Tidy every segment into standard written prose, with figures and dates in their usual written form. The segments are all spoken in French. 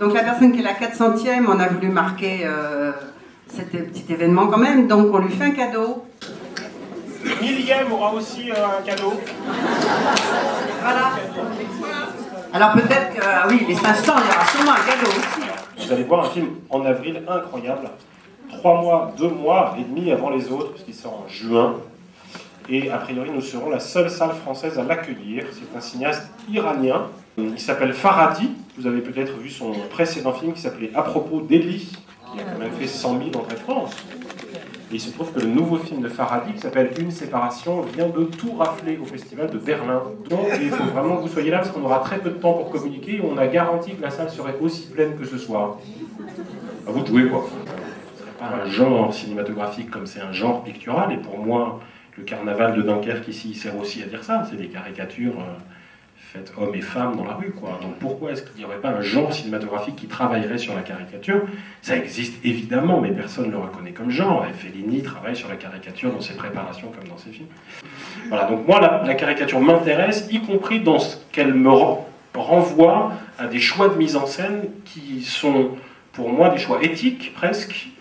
Donc la personne qui est la 400e, on a voulu marquer cet petit événement quand même, donc on lui fait un cadeau. Le 1000e aura aussi un cadeau. Voilà. Alors peut-être que, ah oui, les 500, il y aura sûrement un cadeau aussi. Vous allez voir un film en avril incroyable. 3 mois, 2 mois et demi avant les autres, puisqu'il sort en juin. Et a priori, nous serons la seule salle française à l'accueillir. C'est un cinéaste iranien. Il s'appelle Farhadi. Vous avez peut-être vu son précédent film qui s'appelait À propos d'Eli, qui a quand même fait 100 000 entrées de France. Et il se trouve que le nouveau film de Farhadi, qui s'appelle Une séparation, vient de tout rafler au festival de Berlin. Donc il faut vraiment que vous soyez là, parce qu'on aura très peu de temps pour communiquer. On a garanti que la salle serait aussi pleine que ce soir. À vous de jouer, quoi. Ce serait pas un genre cinématographique comme c'est un genre pictural. Et pour moi, le carnaval de Dunkerque ici sert aussi à dire ça. C'est des caricatures faites hommes et femmes dans la rue, quoi. Donc pourquoi est-ce qu'il n'y aurait pas un genre cinématographique qui travaillerait sur la caricature? Ça existe évidemment, mais personne ne le reconnaît comme genre. Et Fellini travaille sur la caricature dans ses préparations comme dans ses films. Voilà, donc moi la caricature m'intéresse, y compris dans ce qu'elle me renvoie à des choix de mise en scène qui sont pour moi des choix éthiques presque,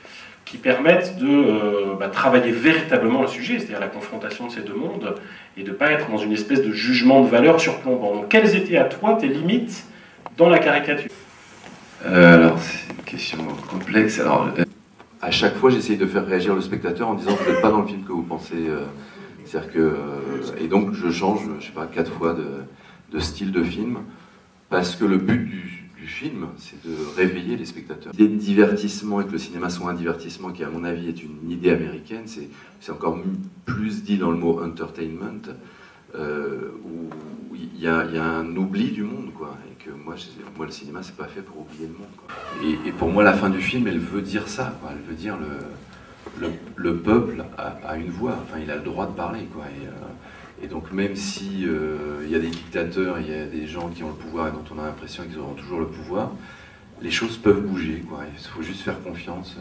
qui permettent de travailler véritablement le sujet, c'est-à-dire la confrontation de ces deux mondes, et de ne pas être dans une espèce de jugement de valeur surplombant. Donc quelles étaient à toi tes limites dans la caricature? Alors c'est une question complexe. Alors, à chaque fois j'essaye de faire réagir le spectateur en disant vous n'êtes pas dans le film que vous pensez. C'est-à-dire que, et donc je change, je sais pas, 4 fois de style de film, parce que le but du film, c'est de réveiller les spectateurs. L'idée de divertissement et que le cinéma soit un divertissement qui, à mon avis, est une idée américaine, c'est encore plus dit dans le mot entertainment, où il y a un oubli du monde, quoi. Et que moi le cinéma, c'est pas fait pour oublier le monde, quoi. Et pour moi, la fin du film, elle veut dire ça, quoi. Elle veut dire le peuple a une voix, enfin, il a le droit de parler, quoi. Et donc même si il y a des dictateurs, il y a des gens qui ont le pouvoir et dont on a l'impression qu'ils auront toujours le pouvoir, les choses peuvent bouger, quoi. Il faut juste faire confiance.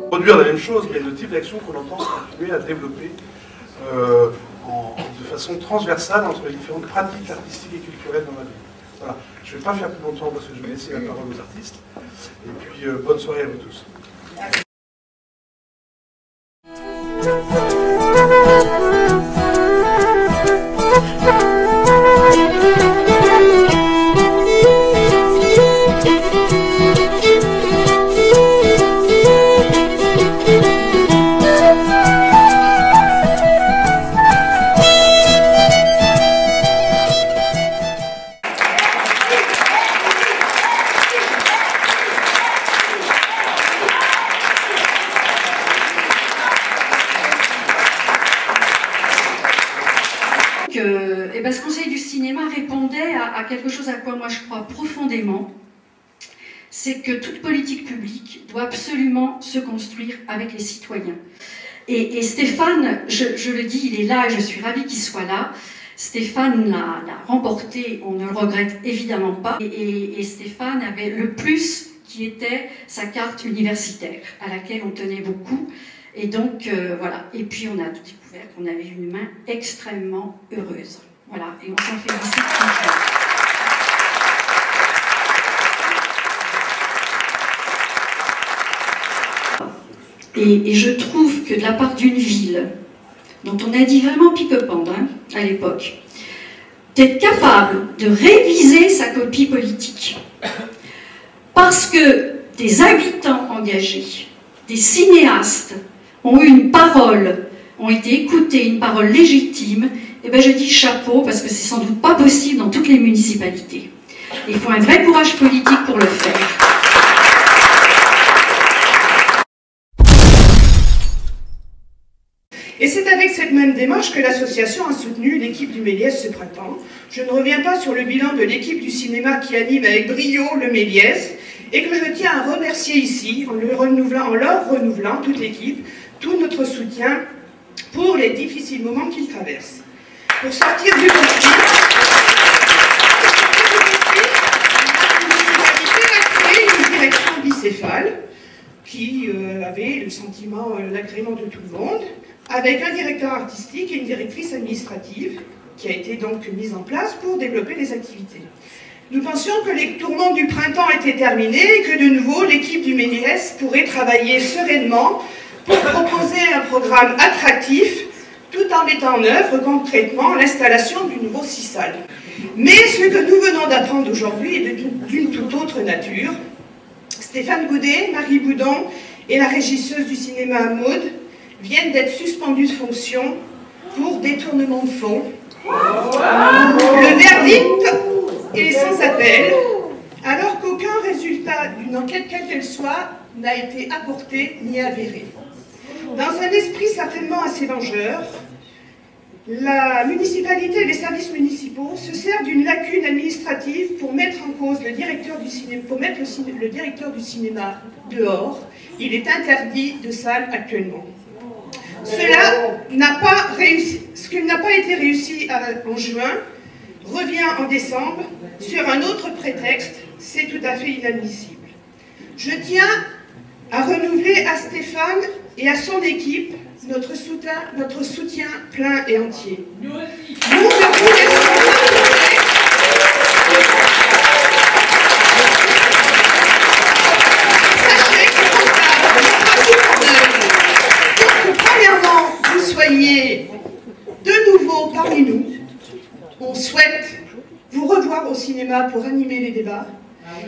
Produire la même chose, mais le type d'action qu'on entend continuer à développer de façon transversale entre les différentes pratiques artistiques et culturelles dans la vie. Voilà. Je ne vais pas faire plus longtemps parce que je vais laisser la parole aux artistes. Et puis, bonne soirée à vous tous. Ce Conseil du cinéma répondait à quelque chose à quoi moi je crois profondément, c'est que toute politique publique doit absolument se construire avec les citoyens. Et Stéphane, je le dis, il est là et je suis ravie qu'il soit là. Stéphane l'a remporté, on ne le regrette évidemment pas. Et Stéphane avait le plus qui était sa carte universitaire, à laquelle on tenait beaucoup. Et donc, voilà. Et puis, on a découvert qu'on avait une main extrêmement heureuse. Voilà. Et on s'en félicite toujours. Et je trouve que de la part d'une ville, dont on a dit vraiment pique-pendre à l'époque, d'être capable de réviser sa copie politique, parce que des habitants engagés, des cinéastes ont eu une parole, ont été écoutés, une parole légitime, et bien je dis chapeau, parce que c'est sans doute pas possible dans toutes les municipalités. Il faut un vrai courage politique pour le faire. Et c'est avec cette même démarche que l'association a soutenu l'équipe du Méliès ce printemps. Je ne reviens pas sur le bilan de l'équipe du cinéma qui anime avec brio le Méliès et que je tiens à remercier ici, en leur renouvelant toute l'équipe, tout notre soutien pour les difficiles moments qu'ils traversent. Pour sortir du conflit, bicéphale, qui avait le sentiment, l'agrément de tout le monde, avec un directeur artistique et une directrice administrative, qui a été donc mise en place pour développer les activités. Nous pensions que les tourments du printemps étaient terminés et que de nouveau l'équipe du Méliès pourrait travailler sereinement pour proposer un programme attractif tout en mettant en œuvre concrètement l'installation du nouveau CISAL. Mais ce que nous venons d'apprendre aujourd'hui est d'une toute autre nature. Stéphane Goudet, Marie Boudon et la régisseuse du cinéma Maud viennent d'être suspendus de fonction pour détournement de fonds. Le verdict est sans appel, alors qu'aucun résultat d'une enquête quelle qu'elle soit n'a été apporté ni avéré. Dans un esprit certainement assez vengeur, la municipalité et les services municipaux se servent d'une lacune administrative pour mettre en cause le directeur du cinéma, le directeur du cinéma dehors. Il est interdit de salle actuellement. Cela n'a pas réussi, ce qui n'a pas été réussi en juin revient en décembre sur un autre prétexte, c'est tout à fait inadmissible. Je tiens à renouveler à Stéphane et à son équipe notre soutien plein et entier. Nous ne vous laisserons pas tomber. Sachez que premièrement, vous soyez de nouveau parmi nous. On souhaite vous revoir au cinéma pour animer les débats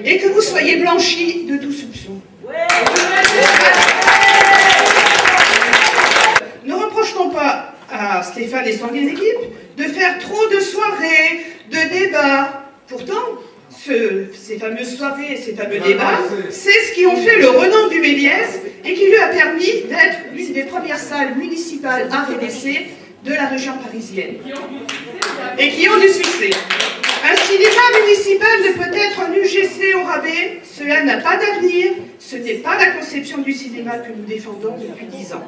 et que vous soyez blanchis de tout soupçon. Ne reprochons pas à Stéphane et son équipe de faire trop de soirées, de débats. Pourtant, ces fameuses soirées et ces fameux débats, c'est ce qui ont fait le renom du Méliès et qui lui a permis d'être l'une des premières salles municipales art et d'essai de la région parisienne. Et qui ont du succès. Un cinéma municipal ne peut être un UGC au rabais, cela n'a pas d'avenir, ce n'est pas la conception du cinéma que nous défendons depuis 10 ans.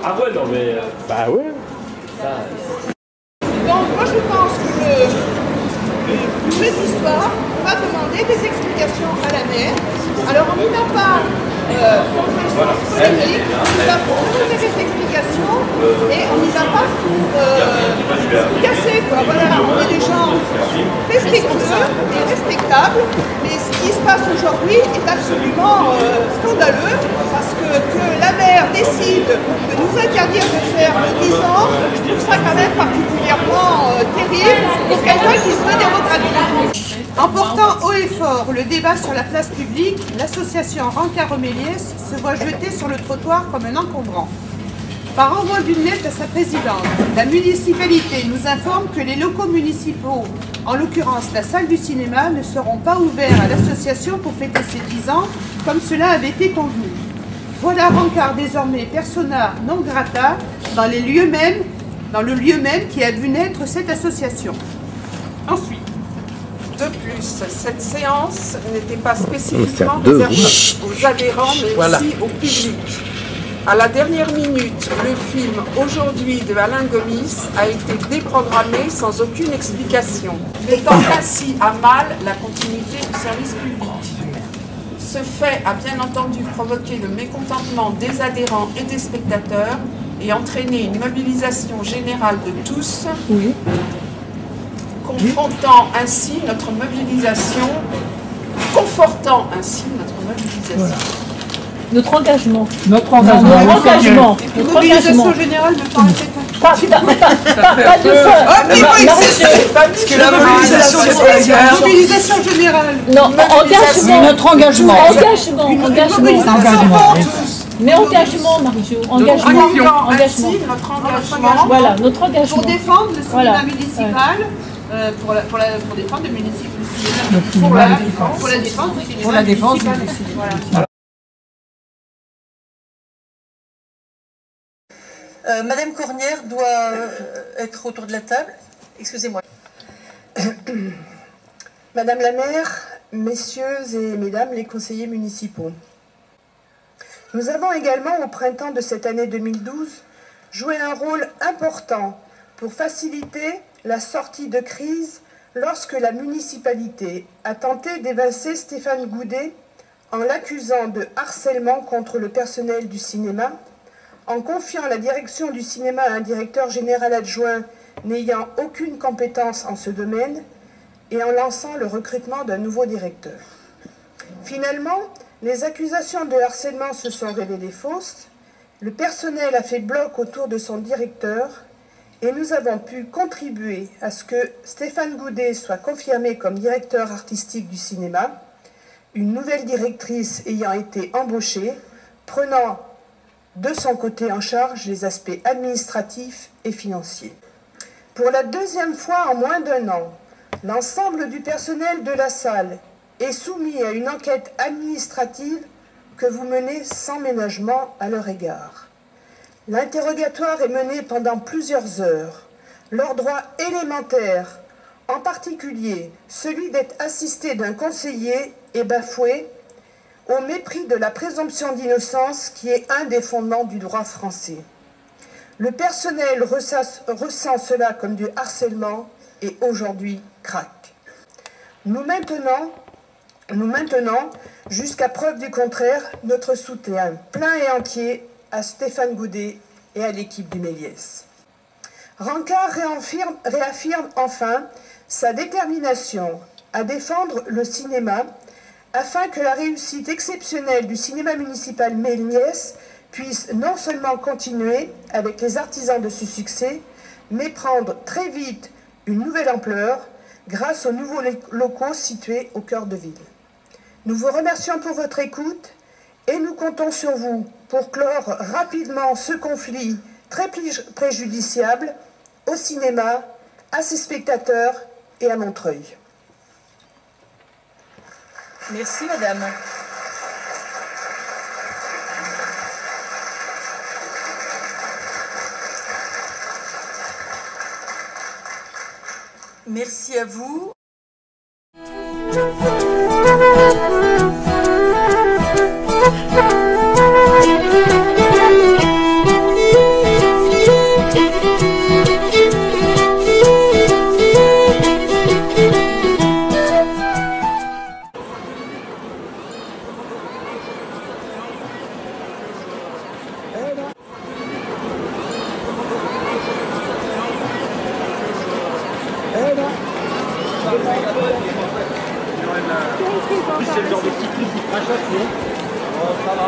Ah ouais, non mais... bah ouais. Donc moi je pense que le jeudi soir, on va demander des explications à la maire. Alors on n'y va pas dans un sens polémique, on y va pour donner des explications et on n'y va pas pour casser quoi. Voilà, on est des gens respectueux et respectables, mais ce qui se passe aujourd'hui est absolument scandaleux parce que la maire décide de nous interdire de faire le 10 ans, je trouve ça quand même particulièrement terrible pour quelqu'un qui se veut démocratique. En portant haut et fort le débat sur la place publique, l'association Rancard-Méliès se voit jetée sur le trottoir comme un encombrant. Par envoi d'une lettre à sa présidente, la municipalité nous informe que les locaux municipaux, en l'occurrence la salle du cinéma, ne seront pas ouverts à l'association pour fêter ses 10 ans, comme cela avait été convenu. Voilà Rancard désormais persona non grata dans le lieu même qui a vu naître cette association. Ensuite. De plus, cette séance n'était pas spécifiquement réservée aux adhérents, mais aussi au public. À la dernière minute, le film « Aujourd'hui » de Alain Gomis a été déprogrammé sans aucune explication, mettant ainsi à mal la continuité du service public. Ce fait a bien entendu provoqué le mécontentement des adhérents et des spectateurs et entraîné une mobilisation générale de tous, confortant ainsi notre mobilisation. Notre engagement. Notre engagement. Notre engagement. Une mobilisation générale de temps pas de feu. Parce que la mobilisation générale. Non, engagement. Notre engagement. Engagement. Mais engagement, Marie-Jo. Engagement. Notre engagement. Voilà, notre engagement. Pour défendre le cinéma municipal. Pour défendre le municipal. Pour la défense du cinéma. Madame Cornière doit être autour de la table. Excusez-moi. Madame la maire, messieurs et mesdames les conseillers municipaux, nous avons également, au printemps de cette année 2012, joué un rôle important pour faciliter la sortie de crise lorsque la municipalité a tenté d'évincer Stéphane Goudet en l'accusant de harcèlement contre le personnel du cinéma, en confiant la direction du cinéma à un directeur général adjoint n'ayant aucune compétence en ce domaine et en lançant le recrutement d'un nouveau directeur. Finalement, les accusations de harcèlement se sont révélées fausses, le personnel a fait bloc autour de son directeur et nous avons pu contribuer à ce que Stéphane Goudet soit confirmé comme directeur artistique du cinéma, une nouvelle directrice ayant été embauchée, prenant de son côté en charge les aspects administratifs et financiers. Pour la deuxième fois en moins d'1 an, l'ensemble du personnel de la salle est soumis à une enquête administrative que vous menez sans ménagement à leur égard. L'interrogatoire est mené pendant plusieurs heures. Leurs droits élémentaires, en particulier celui d'être assisté d'un conseiller, est bafoué au mépris de la présomption d'innocence qui est un des fondements du droit français. Le personnel ressent cela comme du harcèlement et aujourd'hui craque. Nous maintenons, jusqu'à preuve du contraire, notre soutien plein et entier à Stéphane Goudet et à l'équipe du Méliès. Rancard réaffirme enfin sa détermination à défendre le cinéma afin que la réussite exceptionnelle du cinéma municipal Méliès puisse non seulement continuer avec les artisans de ce succès, mais prendre très vite une nouvelle ampleur grâce aux nouveaux locaux situés au cœur de ville. Nous vous remercions pour votre écoute et nous comptons sur vous pour clore rapidement ce conflit très préjudiciable au cinéma, à ses spectateurs et à Montreuil. Merci madame. Merci à vous. C'est le genre de petit truc qui crachote, non? Oh, ça va.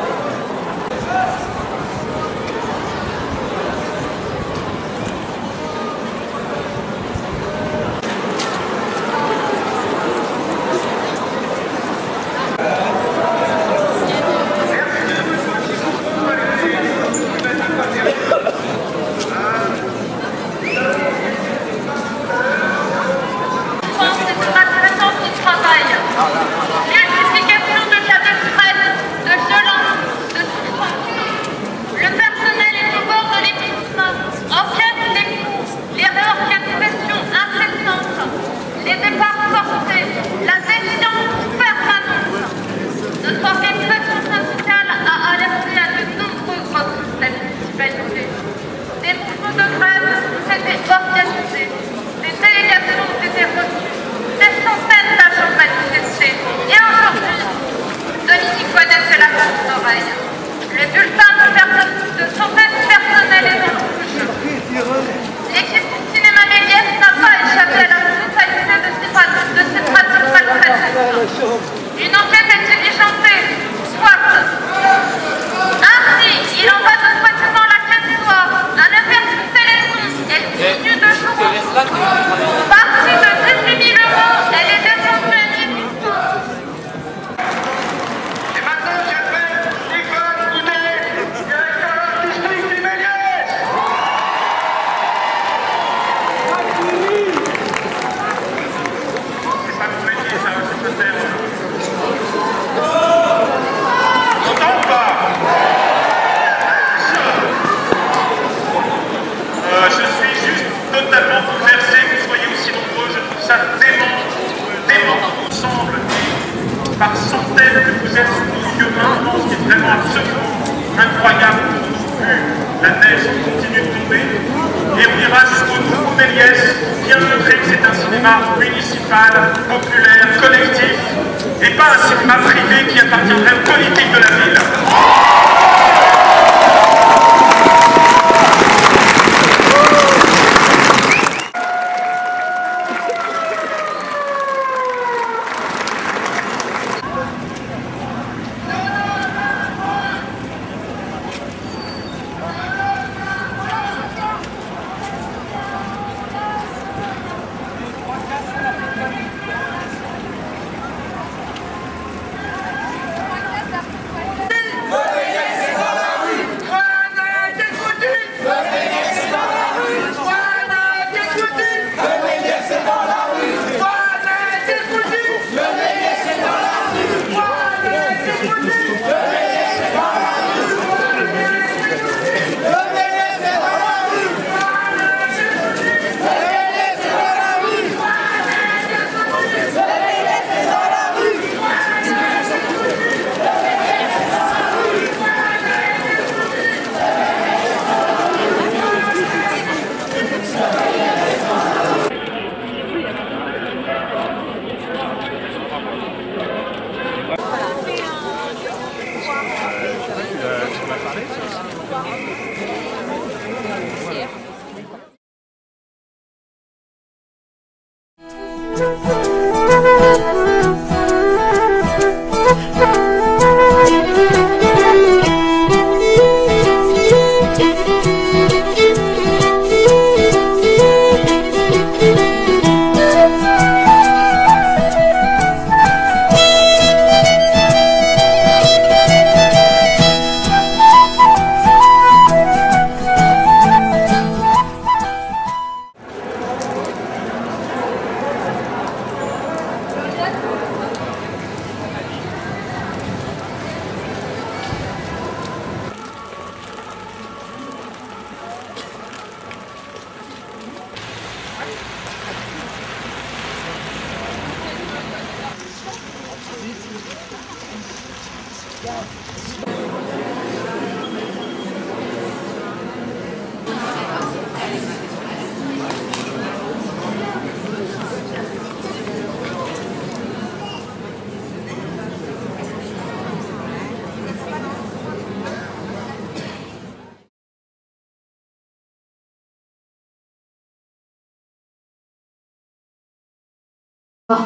L'explication de la presse, de violence, de souffrance. vous êtes sous nos yeux maintenant, ce qui est vraiment absolument incroyable. Vu la neige qui continue de tomber. Et on ira jusqu'au Nouveau Méliès, bien montrer que c'est un cinéma municipal, populaire, collectif, et pas un cinéma privé qui appartiendrait aux politiques de la ville.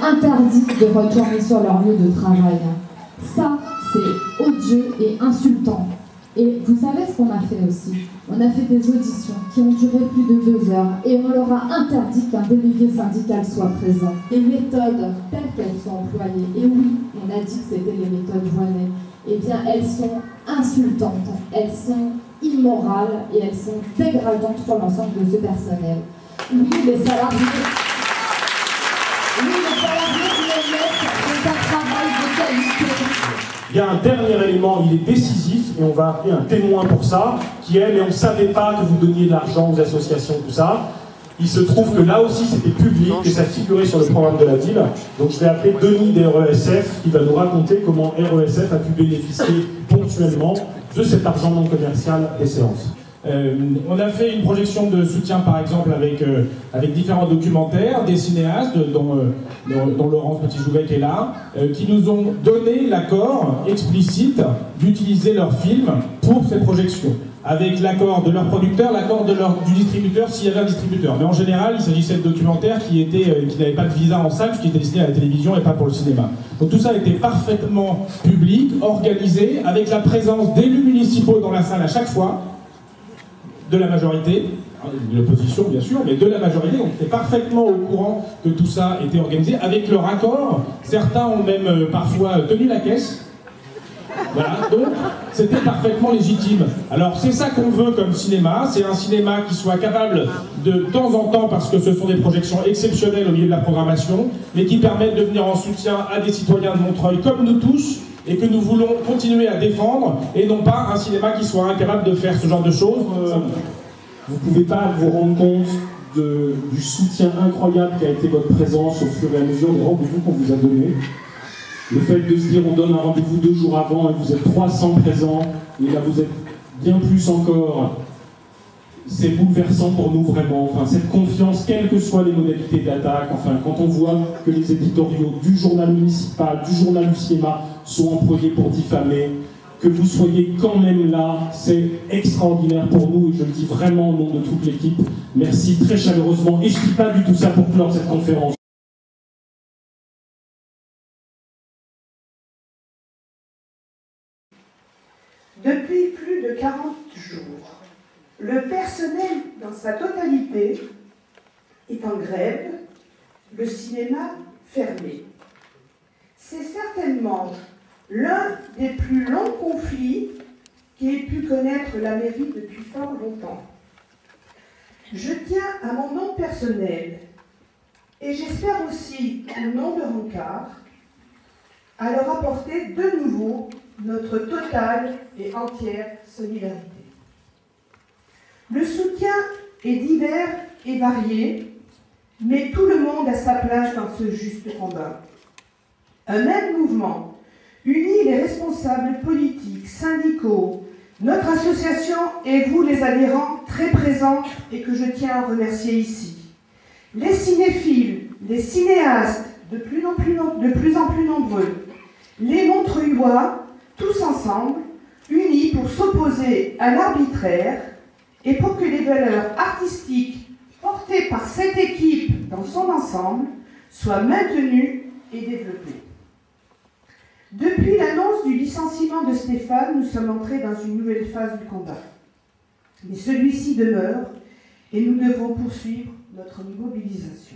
Interdit de retourner sur leur lieu de travail. Ça, c'est odieux et insultant. Et vous savez ce qu'on a fait aussi? On a fait des auditions qui ont duré plus de 2 heures et on leur a interdit qu'un délégué syndical soit présent. Les méthodes telles qu'elles sont employées, et oui, on a dit que c'était les méthodes Voynet, eh bien elles sont insultantes, elles sont immorales et elles sont dégradantes pour l'ensemble de ce personnel. Oui, les salariés... Il y a un dernier élément, il est décisif, et on va appeler un témoin pour ça, qui est « mais on ne savait pas que vous donniez de l'argent aux associations, tout ça ». Il se trouve que là aussi c'était public et ça figurait sur le programme de la ville. Donc je vais appeler Denis des RESF qui va nous raconter comment RESF a pu bénéficier ponctuellement de cet argent non commercial des séances. On a fait une projection de soutien par exemple avec différents documentaires, des cinéastes dont Laurence Petit-Jouvet est là, qui nous ont donné l'accord explicite d'utiliser leurs films pour ces projections, avec l'accord de leur producteur, l'accord du distributeur s'il y avait un distributeur. Mais en général, il s'agissait de documentaires qui n'avaient pas de visa en salle, qui étaient destinés à la télévision et pas pour le cinéma. Donc tout ça a été parfaitement public, organisé, avec la présence d'élus municipaux dans la salle à chaque fois, de la majorité, de l'opposition bien sûr, mais de la majorité, on était parfaitement au courant que tout ça était organisé, avec leur accord. Certains ont même parfois tenu la caisse. Voilà, donc c'était parfaitement légitime. Alors c'est ça qu'on veut comme cinéma, c'est un cinéma qui soit capable de temps en temps, parce que ce sont des projections exceptionnelles au milieu de la programmation, mais qui permettent de venir en soutien à des citoyens de Montreuil comme nous tous, et que nous voulons continuer à défendre, et non pas un cinéma qui soit incapable de faire ce genre de choses. Vous ne pouvez pas vous rendre compte du soutien incroyable qu'a été votre présence au fur et à mesure des rendez-vous qu'on vous a donnés. Le fait de se dire on donne un rendez-vous 2 jours avant et vous êtes 300 présents, et là vous êtes bien plus encore, c'est bouleversant pour nous vraiment. Enfin, cette confiance, quelles que soient les modalités d'attaque, enfin, quand on voit que les éditoriaux du journal municipal, du journal du cinéma sont employés pour diffamer, que vous soyez quand même là, c'est extraordinaire pour nous, et je le dis vraiment au nom de toute l'équipe. Merci très chaleureusement, et je ne dis pas du tout ça pour clore cette conférence. Depuis plus de 40 jours, le personnel dans sa totalité est en grève, le cinéma fermé. C'est certainement l'un des plus longs conflits qu'ait pu connaître la mairie depuis fort longtemps. Je tiens à mon nom personnel, et j'espère aussi au nom de Rancard, à leur apporter de nouveau notre totale et entière solidarité. Le soutien est divers et varié, mais tout le monde a sa place dans ce juste combat. Un même mouvement unit les responsables politiques, syndicaux, notre association et vous les adhérents très présents et que je tiens à remercier ici. Les cinéphiles, les cinéastes de plus en plus nombreux, les Montreuillois, tous ensemble, unis pour s'opposer à l'arbitraire et pour que les valeurs artistiques portées par cette équipe dans son ensemble soient maintenues et développées. Depuis l'annonce du licenciement de Stéphane, nous sommes entrés dans une nouvelle phase du combat. Mais celui-ci demeure et nous devons poursuivre notre mobilisation.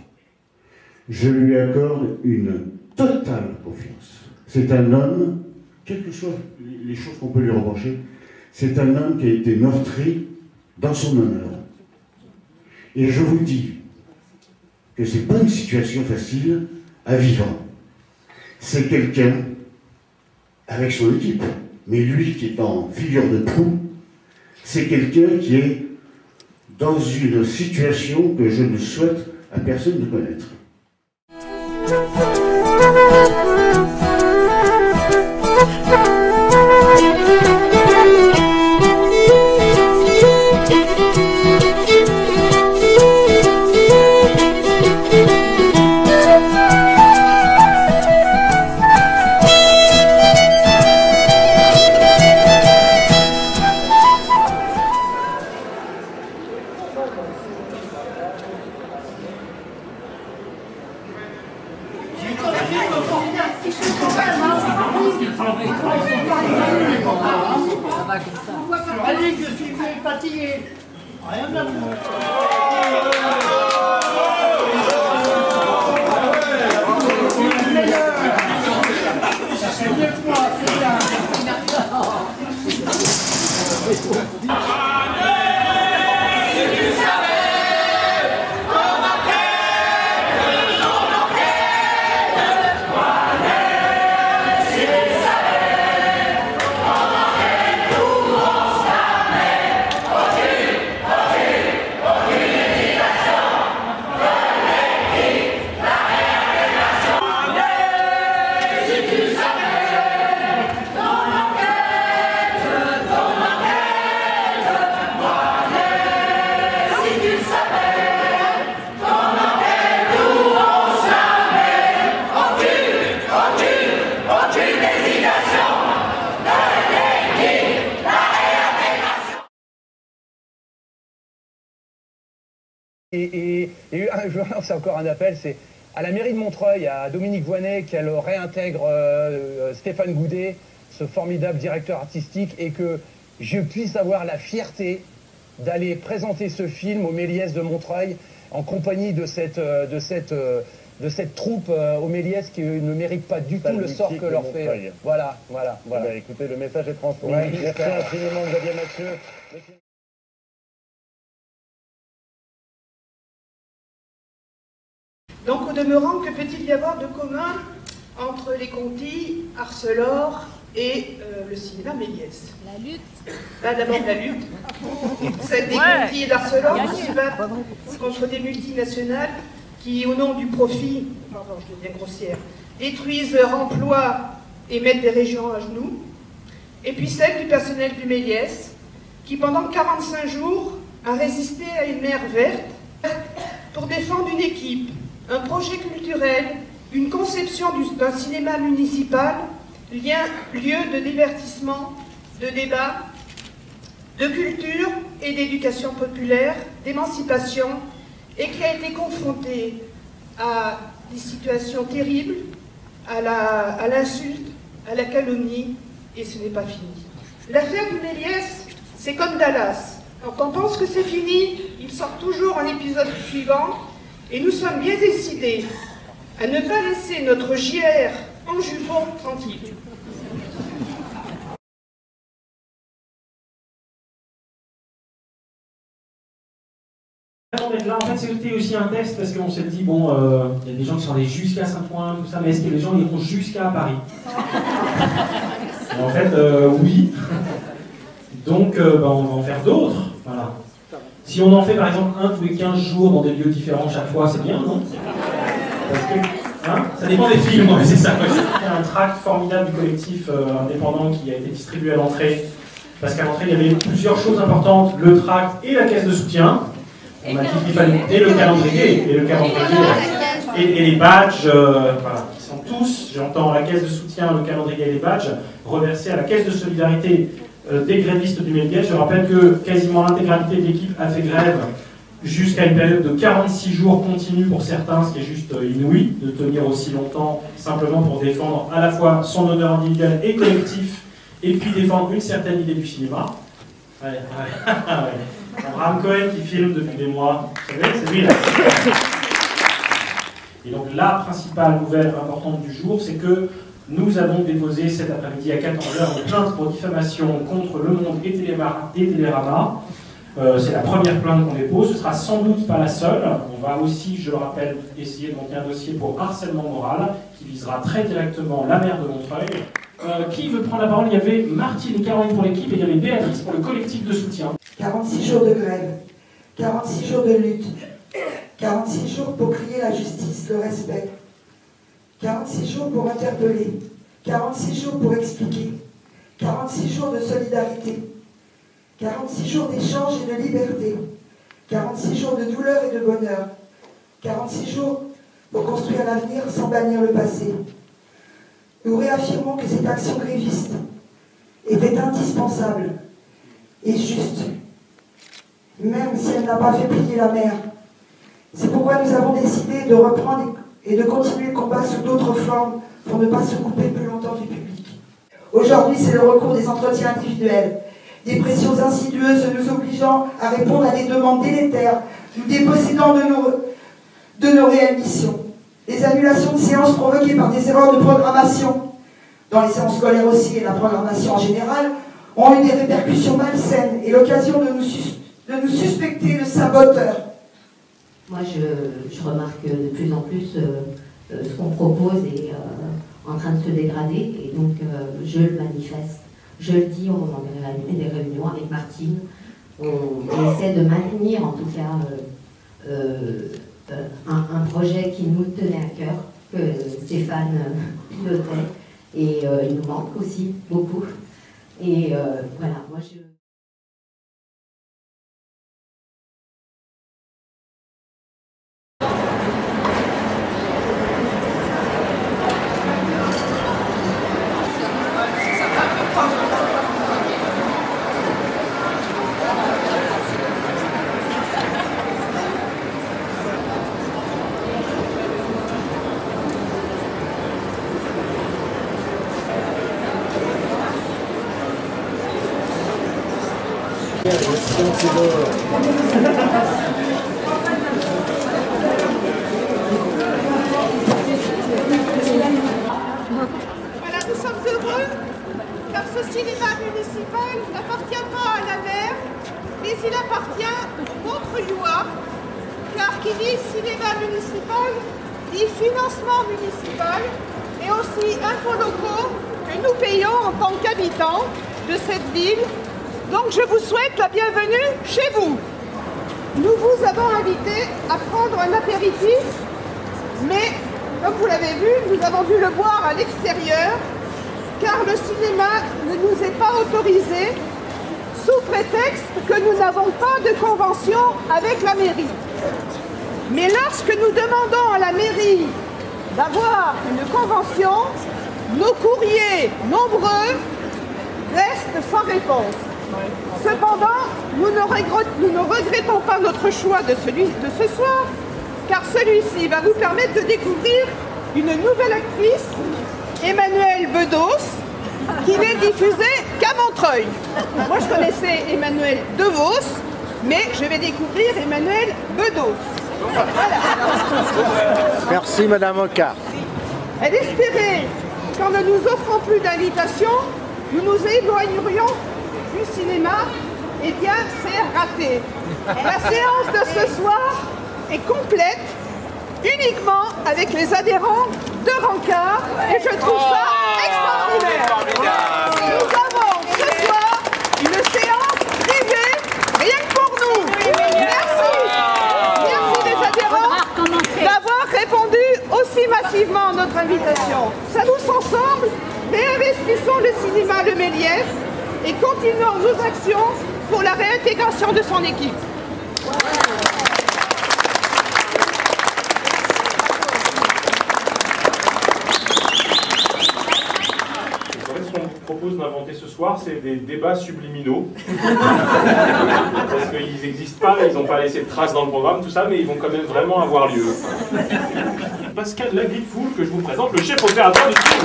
Je lui accorde une totale confiance. C'est un homme, quelles que soient les choses qu'on peut lui reprocher, c'est un homme qui a été meurtri dans son honneur. Et je vous dis que ce n'est pas une situation facile à vivre. C'est quelqu'un avec son équipe, mais lui qui est en figure de proue, c'est quelqu'un qui est dans une situation que je ne souhaite à personne de connaître. Allez, je suis fatigué. Rien de c'est mieux que moi, c'est bien. Et je lance encore un appel, c'est à la mairie de Montreuil, à Dominique Voynet, qu'elle réintègre Stéphane Goudet, ce formidable directeur artistique, et que je puisse avoir la fierté d'aller présenter ce film au Méliès de Montreuil en compagnie de cette troupe au Méliès qui ne mérite pas du tout le sort que leur fait. Voilà. Eh bien, écoutez, le message est transmis. Ouais, merci infiniment, Xavier Mathieu. Donc, au demeurant, que peut-il y avoir de commun entre les Conti, Arcelor et le cinéma Méliès? La lutte. D'abord la lutte. Celle des Conti et d'Arcelor qui se battent contre des multinationales qui, au nom du profit, pardon, je deviens grossière, détruisent leur emploi et mettent des régions à genoux, et puis celle du personnel du Méliès, qui pendant 45 jours a résisté à une mer verte pour défendre une équipe, un projet culturel, une conception d'un cinéma municipal, lieu de divertissement, de débat, de culture et d'éducation populaire, d'émancipation, et qui a été confronté à des situations terribles, à l'insulte, à la calomnie, et ce n'est pas fini. L'affaire du Méliès, c'est comme Dallas. Quand on pense que c'est fini, il sort toujours un épisode suivant, et nous sommes bien décidés à ne pas laisser notre JR en jupon tranquille. Là, en fait, c'était aussi un test parce qu'on s'est dit, bon, il y a des gens qui sont allés jusqu'à Saint-Ouen, tout ça, mais est-ce que les gens iront jusqu'à Paris? Et en fait, oui. Donc, on va en faire d'autres. Voilà. Si on en fait par exemple un tous les 15 jours dans des lieux différents chaque fois, c'est bien, non? Parce que, hein, ça dépend des films, ouais, c'est ça. Il y a un tract formidable du collectif indépendant qui a été distribué à l'entrée. Parce qu'à l'entrée, il y avait plusieurs choses importantes, le tract et la caisse de soutien. On a dit qu'il fallait, et le calendrier, et les badges, voilà, qui sont tous, j'entends la caisse de soutien, le calendrier et les badges, reversés à la caisse de solidarité des grévistes du Méliès. Je rappelle que quasiment l'intégralité de l'équipe a fait grève jusqu'à une période de 46 jours continus pour certains, ce qui est juste inouï de tenir aussi longtemps, simplement pour défendre à la fois son honneur individuel et collectif, et puis défendre une certaine idée du cinéma. Ouais. Abraham Cohen qui filme depuis des mois, vous savez, c'est lui là. Et donc la principale nouvelle importante du jour, c'est que nous avons déposé cet après-midi à 14h une plainte pour diffamation contre Le Monde et Télérama. C'est la première plainte qu'on dépose, ce sera sans doute pas la seule. On va aussi, je le rappelle, essayer de monter un dossier pour harcèlement moral qui visera très directement la maire de Montreuil. Qui veut prendre la parole? Il y avait Martine et Caroline pour l'équipe et il y avait Béatrice pour le collectif de soutien. 46 jours de grève, 46 jours de lutte, 46 jours pour crier la justice, le respect, 46 jours pour interpeller, 46 jours pour expliquer, 46 jours de solidarité, 46 jours d'échange et de liberté, 46 jours de douleur et de bonheur, 46 jours pour construire l'avenir sans bannir le passé. Nous réaffirmons que cette action gréviste était indispensable et juste, même si elle n'a pas fait plier la mer. C'est pourquoi nous avons décidé de reprendre et de continuer le combat sous d'autres formes pour ne pas se couper plus longtemps du public. Aujourd'hui, c'est le recours des entretiens individuels, des pressions insidieuses nous obligeant à répondre à des demandes délétères, nous dépossédant de nos réelles missions. Les annulations de séances provoquées par des erreurs de programmation, dans les séances scolaires aussi et la programmation en général, ont eu des répercussions malsaines et l'occasion de nous suspecter de saboteurs. Moi, je remarque que de plus en plus, ce qu'on propose est en train de se dégrader, et donc je le manifeste. Je le dis au moment des réunions avec Martine. On essaie de maintenir, en tout cas, un projet qui nous tenait à cœur, que Stéphane pilotait, et il nous manque aussi beaucoup. Et voilà, moi je... Voilà, nous sommes heureux car ce cinéma municipal n'appartient pas à la mer, mais il appartient aux Montreuillois, car qui dit cinéma municipal dit financement municipal et aussi impôts locaux que nous payons en tant qu'habitants de cette ville. Donc je vous souhaite la bienvenue chez vous. Nous vous avons invité à prendre un apéritif, mais Comme vous l'avez vu, nous avons dû le voir à l'extérieur, car le cinéma ne nous est pas autorisé sous prétexte que nous n'avons pas de convention avec la mairie. Mais lorsque nous demandons à la mairie d'avoir une convention, nos courriers nombreux restent sans réponse. Cependant, nous ne regrettons pas notre choix de ce soir, car celui-ci va vous permettre de découvrir une nouvelle actrice, Emmanuelle Bedos, qui n'est diffusée qu'à Montreuil. Moi, je connaissais Emmanuelle DeVos, mais je vais découvrir Emmanuelle Bedos. Voilà. Merci Madame Ocar. Elle espérait qu'en ne nous offrant plus d'invitation, nous nous éloignerions du cinéma. Eh bien, c'est raté. La séance de ce soir est complète uniquement avec les adhérents de Rancard et je trouve ça extraordinaire. Nous avons ce soir une séance privée rien que pour nous. Merci. Merci les adhérents d'avoir répondu aussi massivement à notre invitation. Ça nous ensemble, réinvestissons le cinéma Le Méliès et continuons nos actions pour la réintégration de son équipe. Propose d'inventer ce soir, c'est des débats subliminaux. Parce qu'ils n'existent pas, ils n'ont pas laissé de traces dans le programme, tout ça, mais ils vont quand même vraiment avoir lieu. Pascal Lagrifoul, que je vous présente, le chef opérateur du film.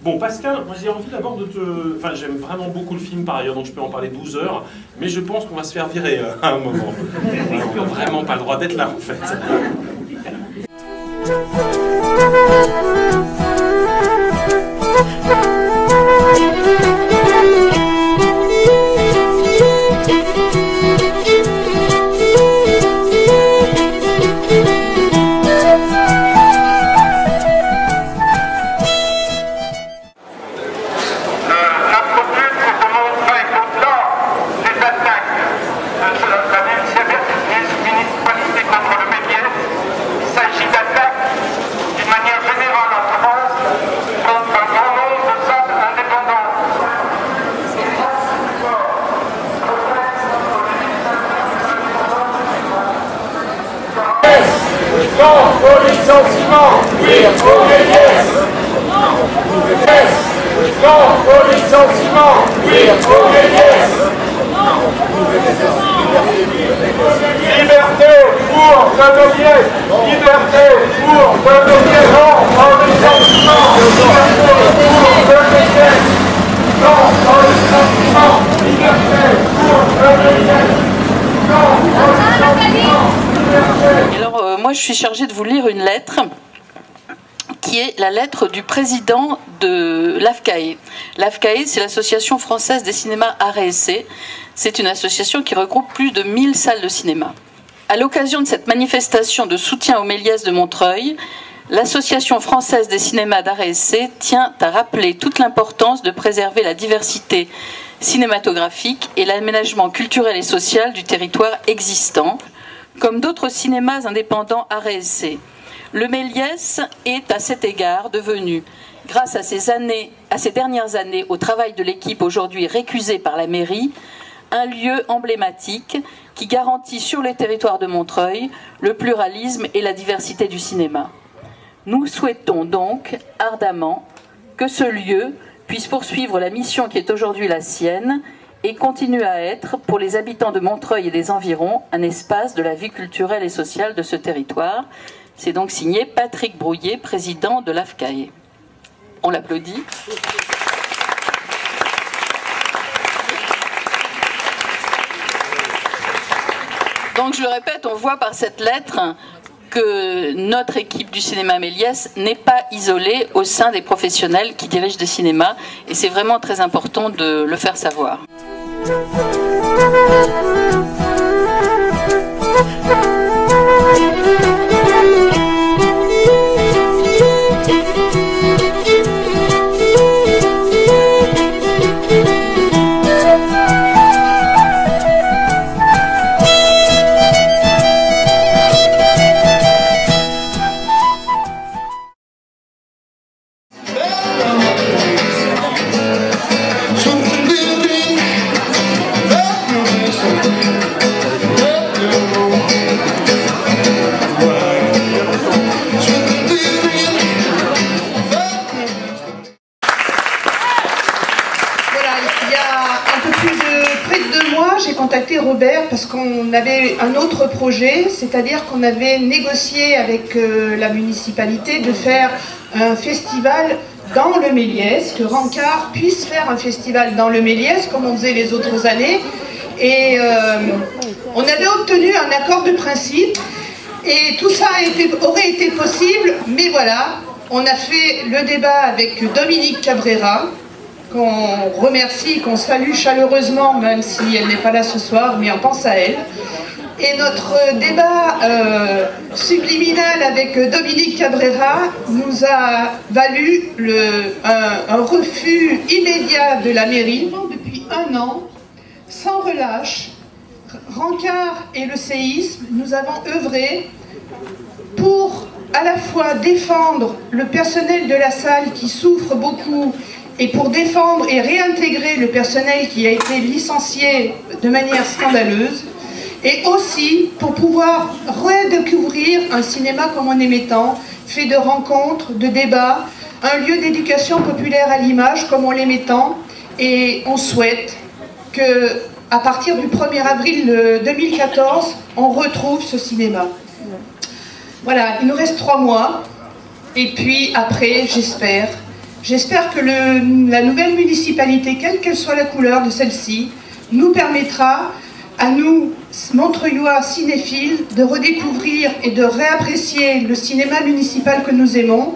Bon, Pascal, moi j'ai envie d'abord de te... Enfin, j'aime vraiment beaucoup le film par ailleurs, donc je peux en parler 12 heures, mais je pense qu'on va se faire virer à un moment. On n'a vraiment pas le droit d'être là, en fait. Alors, moi, je suis chargée de vous lire une lettre qui est la lettre du président de l'AFCAE. L'AFCAE, c'est l'Association française des cinémas Arts et Essais. C'est une association qui regroupe plus de 1000 salles de cinéma. À l'occasion de cette manifestation de soutien au Méliès de Montreuil, l'Association française des cinémas d'Arts et Essais tient à rappeler toute l'importance de préserver la diversité cinématographique et l'aménagement culturel et social du territoire existant, comme d'autres cinémas indépendants Arts et Essais. Le Méliès est à cet égard devenu, grâce à ces dernières années au travail de l'équipe aujourd'hui récusée par la mairie, un lieu emblématique qui garantit sur le territoire de Montreuil le pluralisme et la diversité du cinéma. Nous souhaitons donc ardemment que ce lieu puisse poursuivre la mission qui est aujourd'hui la sienne et continue à être, pour les habitants de Montreuil et des environs, un espace de la vie culturelle et sociale de ce territoire. C'est donc signé Patrick Brouillet, président de l'AFCAE. On l'applaudit. Donc je le répète, on voit par cette lettre que notre équipe du cinéma Méliès n'est pas isolée au sein des professionnels qui dirigent des cinémas, et c'est vraiment très important de le faire savoir. J'ai contacté Robert parce qu'on avait un autre projet, c'est-à-dire qu'on avait négocié avec la municipalité de faire un festival dans le Méliès, que Rancard puisse faire un festival dans le Méliès comme on faisait les autres années. Et on avait obtenu un accord de principe et tout ça aurait été possible, mais voilà, on a fait le débat avec Dominique Cabrera, qu'on remercie, qu'on salue chaleureusement, même si elle n'est pas là ce soir, mais on pense à elle. Et notre débat subliminal avec Dominique Cabrera nous a valu un refus immédiat de la mairie. Depuis 1 an, sans relâche, Rancard et le séisme, nous avons œuvré pour à la fois défendre le personnel de la salle qui souffre beaucoup et pour défendre et réintégrer le personnel qui a été licencié de manière scandaleuse, et aussi pour pouvoir redécouvrir un cinéma comme on aimait tant, fait de rencontres, de débats, un lieu d'éducation populaire à l'image comme on l'aimait tant, et on souhaite que, à partir du 1er avril 2014, on retrouve ce cinéma. Voilà, il nous reste 3 mois, et puis après, j'espère que la nouvelle municipalité, quelle qu'elle soit la couleur de celle-ci, nous permettra, à nous, Montreuillois cinéphiles, de redécouvrir et de réapprécier le cinéma municipal que nous aimons,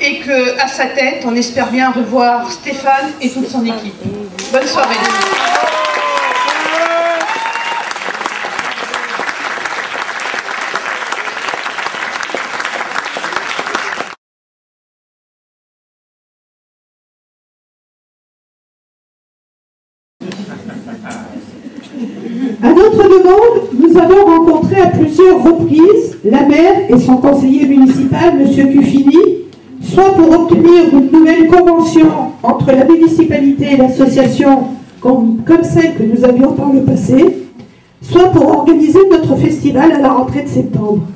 et qu'à sa tête, on espère bien revoir Stéphane et toute son équipe. Bonne soirée. À notre demande, nous avons rencontré à plusieurs reprises la maire et son conseiller municipal, M. Cuffini, soit pour obtenir une nouvelle convention entre la municipalité et l'association comme celle que nous avions par le passé, soit pour organiser notre festival à la rentrée de septembre.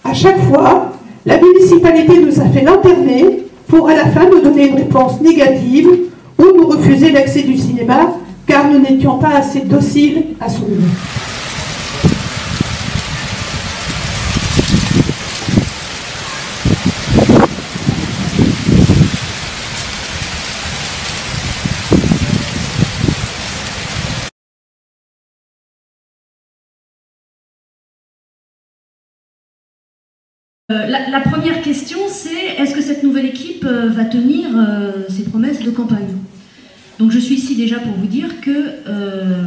À chaque fois, la municipalité nous a fait lanterner pour à la fin nous donner une réponse négative ou nous refuser l'accès du cinéma car nous n'étions pas assez dociles à son niveau. La première question, c'est est-ce que cette nouvelle équipe va tenir ses promesses de campagne? Donc je suis ici déjà pour vous dire que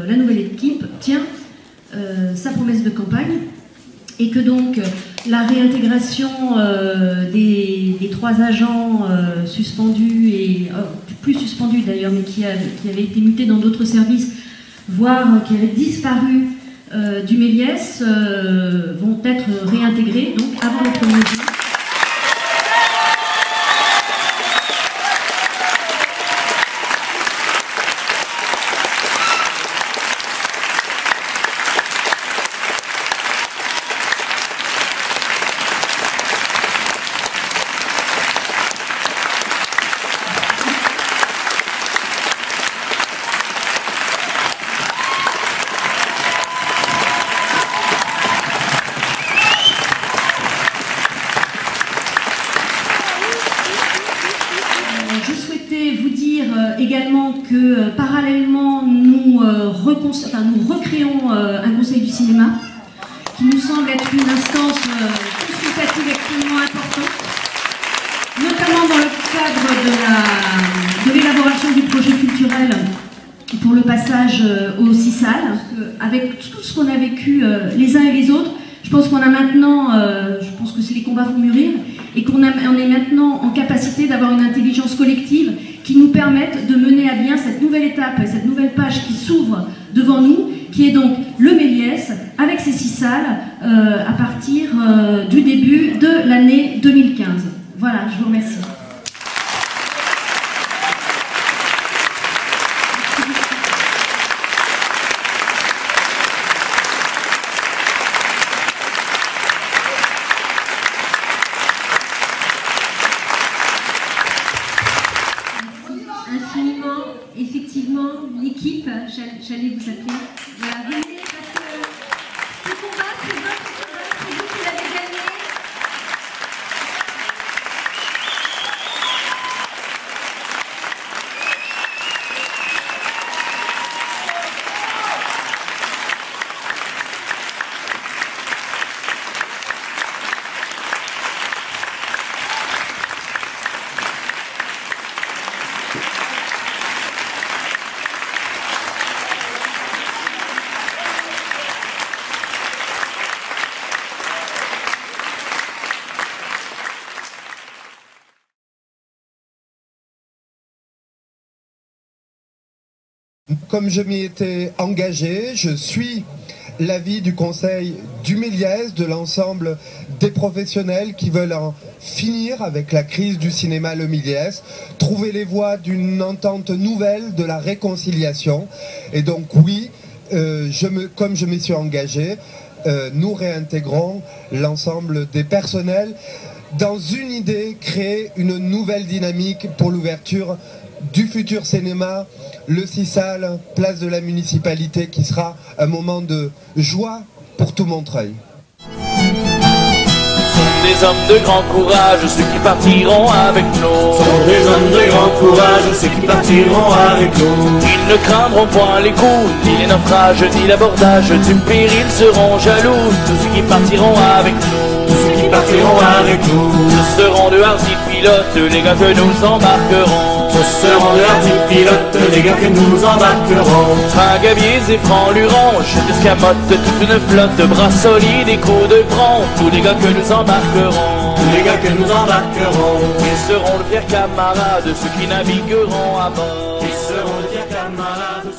la nouvelle équipe tient sa promesse de campagne et que donc la réintégration des 3 agents suspendus, et plus suspendus d'ailleurs, mais qui avaient été mutés dans d'autres services, voire qui avaient disparu du Méliès, vont être réintégrés donc avant le 1er juin. Également que parallèlement nous recréons un conseil du cinéma qui nous semble être une instance consultative extrêmement importante, notamment dans le cadre de l'élaboration du projet culturel pour le passage au CISAL. Avec tout ce qu'on a vécu les uns et les autres, je pense qu'on a maintenant, je pense que les combats vont mûrir et qu'on est maintenant en capacité d'avoir une intelligence collective qui nous permettent de mener à bien cette nouvelle étape, cette nouvelle page qui s'ouvre devant nous, qui est donc le Méliès, avec ses 6 salles, à partir du début de l'année 2015. Voilà, je vous remercie. comme je m'y étais engagé, je suis l'avis du Conseil du Méliès, de l'ensemble des professionnels qui veulent en finir avec la crise du cinéma Le Méliès, trouver les voies d'une entente nouvelle, de la réconciliation. Et donc oui, comme je m'y suis engagé, nous réintégrons l'ensemble des personnels dans une idée, créer une nouvelle dynamique pour l'ouverture du futur cinéma, le Cissal, place de la municipalité, qui sera un moment de joie pour tout Montreuil. Des hommes de grand courage, ceux qui partiront avec nous. Sont des hommes de grand courage, ceux qui partiront avec nous. Ils ne craindront point les coups, ni les naufrages, ni l'abordage du péril seront jaloux. Tous ceux qui partiront avec nous. Tous ceux qui partiront avec nous. Ce seront de hardis pilotes, les gars que nous embarquerons. Ce seront de hardis pilotes, les gars que nous embarquerons. Tringabiers et francs-lurons, jeux d'escamotes, toute une flotte de bras solides et coups de bronze. Tous les gars que nous embarquerons. Tous les gars que nous embarquerons. Ils seront de fiers camarades, ceux qui navigueront à bord. Ils seront de fiers camarades.